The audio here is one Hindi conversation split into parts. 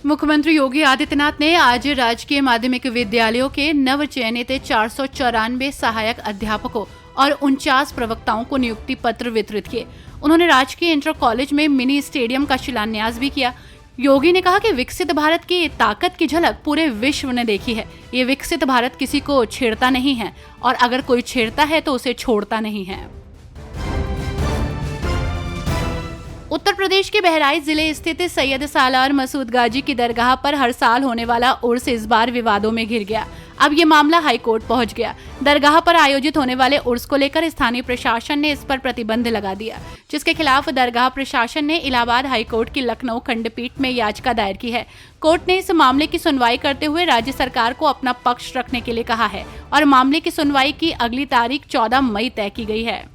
मुख्यमंत्री योगी आदित्यनाथ ने आज राजकीय माध्यमिक विद्यालयों के नव चयनित 494 सहायक अध्यापकों और 49 प्रवक्ताओं को नियुक्ति पत्र वितरित किए। उन्होंने राजकीय इंटर कॉलेज में मिनी स्टेडियम का शिलान्यास भी किया। योगी ने कहा कि विकसित भारत की ताकत की झलक पूरे विश्व ने देखी है। ये विकसित भारत किसी को छेड़ता नहीं है और अगर कोई छेड़ता है तो उसे छोड़ता नहीं है। उत्तर प्रदेश के बहराइच जिले स्थित सैयद सालार मसूद गाजी की दरगाह पर हर साल होने वाला उर्स इस बार विवादों में घिर गया। अब ये मामला हाईकोर्ट पहुंच गया। दरगाह पर आयोजित होने वाले उर्स को लेकर स्थानीय प्रशासन ने इस पर प्रतिबंध लगा दिया, जिसके खिलाफ दरगाह प्रशासन ने इलाहाबाद हाईकोर्ट की लखनऊ खंडपीठ में याचिका दायर की है। कोर्ट ने इस मामले की सुनवाई करते हुए राज्य सरकार को अपना पक्ष रखने के लिए कहा है और मामले की सुनवाई की अगली तारीख 14 मई तय की गई है।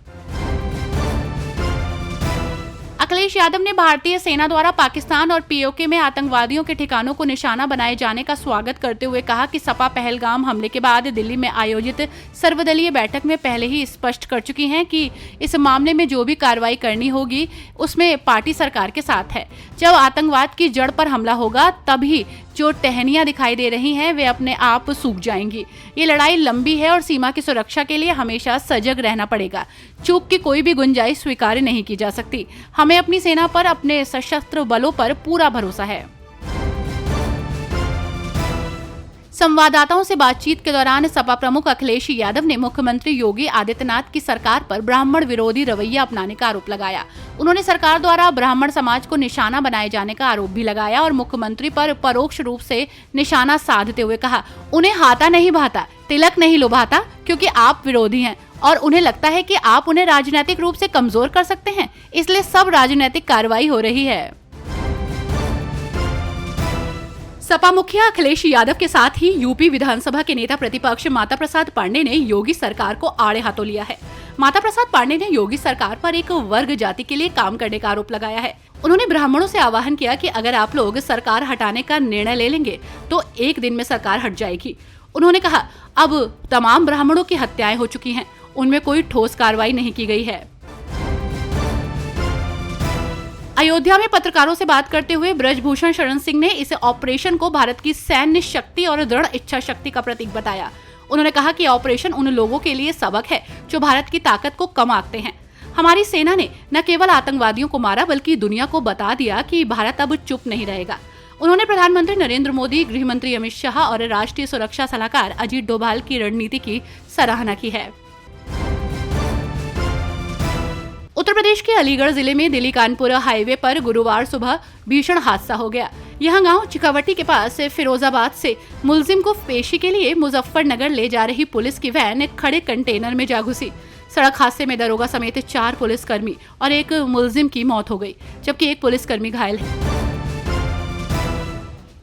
अखिलेश यादव ने भारतीय सेना द्वारा पाकिस्तान और पीओके में आतंकवादियों के ठिकानों को निशाना बनाए जाने का स्वागत करते हुए कहा कि सपा पहलगाम हमले के बाद दिल्ली में आयोजित सर्वदलीय बैठक में पहले ही स्पष्ट कर चुकी हैं कि इस मामले में जो भी कार्रवाई करनी होगी उसमें पार्टी सरकार के साथ है। जब आतंकवाद की जड़ पर हमला होगा तभी जो टहनियां दिखाई दे रही हैं वे अपने आप सूख जाएंगी। ये लड़ाई लंबी है और सीमा की सुरक्षा के लिए हमेशा सजग रहना पड़ेगा। चूक की कोई भी गुंजाइश स्वीकार नहीं की जा सकती। हमें अपनी सेना पर, अपने सशस्त्र बलों पर पूरा भरोसा है। संवाददाताओं से बातचीत के दौरान सपा प्रमुख अखिलेश यादव ने मुख्यमंत्री योगी आदित्यनाथ की सरकार पर ब्राह्मण विरोधी रवैया अपनाने का आरोप लगाया। उन्होंने सरकार द्वारा ब्राह्मण समाज को निशाना बनाए जाने का आरोप भी लगाया और मुख्यमंत्री पर परोक्ष रूप से निशाना साधते हुए कहा, उन्हें हाथा नहीं भाता, तिलक नहीं लुभाता, क्योंकि आप विरोधी हैं और उन्हें लगता है कि आप उन्हें राजनीतिक रूप से कमजोर कर सकते हैं, इसलिए सब राजनीतिक कार्रवाई हो रही है। सपा मुखिया अखिलेश यादव के साथ ही यूपी विधानसभा के नेता प्रतिपक्ष माता प्रसाद पांडे ने योगी सरकार को आड़े हाथों लिया है। माता प्रसाद पांडे ने योगी सरकार पर एक वर्ग जाति के लिए काम करने का आरोप लगाया है। उन्होंने ब्राह्मणों से आह्वान किया कि अगर आप लोग सरकार हटाने का निर्णय ले लेंगे तो एक दिन में सरकार हट जाएगी। उन्होंने कहा, अब तमाम ब्राह्मणों की हत्याएं हो चुकी हैं, उनमें कोई ठोस कार्रवाई नहीं की गई है। अयोध्या में पत्रकारों से बात करते हुए ब्रजभूषण शरण सिंह ने इस ऑपरेशन को भारत की सैन्य शक्ति और दृढ़ इच्छा शक्ति का प्रतीक बताया। उन्होंने कहा कि ऑपरेशन उन लोगों के लिए सबक है जो भारत की ताकत को कम आंकते हैं। हमारी सेना ने न केवल आतंकवादियों को मारा बल्कि दुनिया को बता दिया कि भारत अब चुप नहीं रहेगा। उन्होंने प्रधानमंत्री नरेंद्र मोदी, गृह मंत्री अमित शाह और राष्ट्रीय सुरक्षा सलाहकार अजीत डोभाल की रणनीति की सराहना की है। उत्तर प्रदेश के अलीगढ़ जिले में दिल्ली कानपुर हाईवे पर गुरुवार सुबह भीषण हादसा हो गया। यहां गांव चिकावटी के पास फिरोजाबाद से मुलजिम को पेशी के लिए मुजफ्फरनगर ले जा रही पुलिस की वैन खड़े कंटेनर में जा घुसी। सड़क हादसे में दरोगा समेत 4 पुलिसकर्मी और एक मुलजिम की मौत हो गई, जबकि एक पुलिसकर्मी घायल है।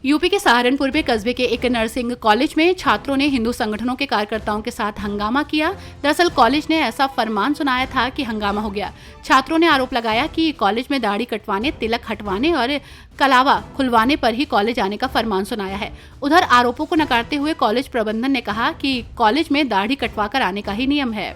यूपी के सहारनपुर में कस्बे के एक नर्सिंग कॉलेज में छात्रों ने हिंदू संगठनों के कार्यकर्ताओं के साथ हंगामा किया। दरअसल कॉलेज ने ऐसा फरमान सुनाया था कि हंगामा हो गया। छात्रों ने आरोप लगाया कि कॉलेज में दाढ़ी कटवाने, तिलक हटवाने और कलावा खुलवाने पर ही कॉलेज आने का फरमान सुनाया है। उधर आरोपों को नकारते हुए कॉलेज प्रबंधन ने कहा कि कॉलेज में दाढ़ी कटवाकर आने का ही नियम है।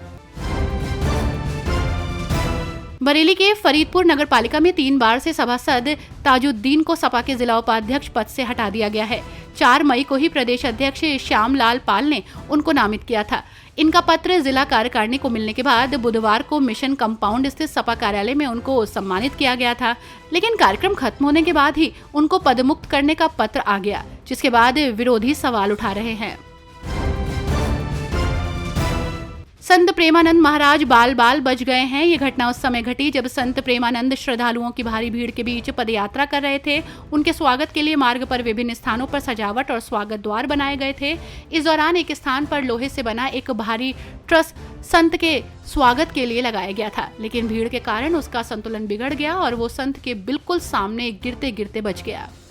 बरेली के फरीदपुर नगर पालिका में 3 बार से सभासद ताजुद्दीन को सपा के जिला उपाध्यक्ष पद से हटा दिया गया है। 4 मई को ही प्रदेश अध्यक्ष श्यामलाल पाल ने उनको नामित किया था। इनका पत्र जिला कार्यकारिणी को मिलने के बाद बुधवार को मिशन कंपाउंड स्थित सपा कार्यालय में उनको सम्मानित किया गया था, लेकिन कार्यक्रम खत्म होने के बाद ही उनको पदमुक्त करने का पत्र आ गया, जिसके बाद विरोधी सवाल उठा रहे हैं। संत प्रेमानंद महाराज बाल बाल बच गए हैं। ये घटना उस समय घटी जब संत प्रेमानंद श्रद्धालुओं की भारी भीड़ के बीच पदयात्रा कर रहे थे। उनके स्वागत के लिए मार्ग पर विभिन्न स्थानों पर सजावट और स्वागत द्वार बनाए गए थे। इस दौरान एक स्थान पर लोहे से बना एक भारी ट्रस संत के स्वागत के लिए लगाया गया था, लेकिन भीड़ के कारण उसका संतुलन बिगड़ गया और वो संत के बिल्कुल सामने गिरते गिरते बच गया।